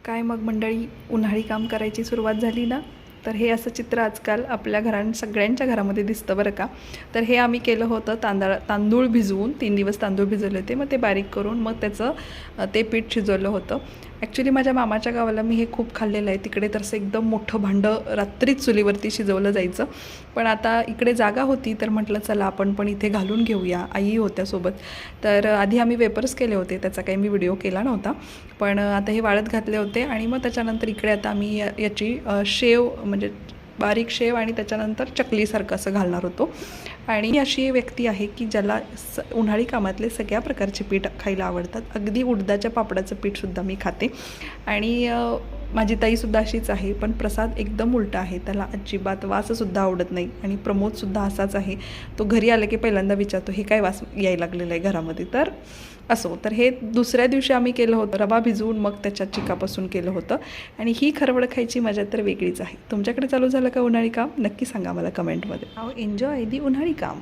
काय मग मंडळी, उन्हाळी काम करायची सुरुवात झाली ना. तर हे असं चित्र आजकाल आपल्या सगळ्यांच्या घरामध्ये दिसतं बरं का. तर हे आम्ही केलं होतं, तांदूळ भिजवून 3 दिवस तांदूळ भिजवले होते, मग ते बारीक करून मग त्याचं ते पीठ शिजवलं होतं. ॲक्च्युली माझ्या मामाच्या गावाला मी हे खूप खाल्लेलं आहे. तिकडे तर असं एकदम मोठं भांडं रात्रीच चुलीवरती शिजवलं जायचं. पण आता इकडे जागा होती तर म्हटलं चला आपण पण इथे घालून घेऊया. आई होत्या सोबत. तर आधी आम्ही वेपर्स केले होते, त्याचा काही मी व्हिडिओ केला नव्हता. पण आता हे वाळत घातले होते आणि मग त्याच्यानंतर इकडे आता आम्ही याची शेव म्हणजे बारीक शेव आणि त्याच्यानंतर चकलीसारखं असं घालणार होतो. आणि अशी व्यक्ती आहे की ज्याला उन्हाळी कामातले सगळ्या प्रकारचे पीठ खायला आवडतात. अगदी उडदाच्या पापडाचं पीठसुद्धा मी खाते. आणि माझी ताईसुद्धा अशीच आहे. पण प्रसाद एकदम उलटा आहे, त्याला अजिबात वाससुद्धा आवडत नाही. आणि प्रमोदसुद्धा असाच आहे. तो घरी आला की पहिल्यांदा विचारतो हे काय वास यायला लागलेलं आहे घरामध्ये. तर असो, तर हे दुसऱ्या दिवशी आम्ही केलं होतं रवा भिजवून, मग त्याच्या चिकापासून केलं होतं. आणि ही खरवड खायची मजा तर वेगळीच आहे. तुमच्याकडे चालू झालं का उन्हाळी काम? नक्की सांगा मला कमेंटमध्ये. नाव एन्जॉय दी उन्हाळी काम.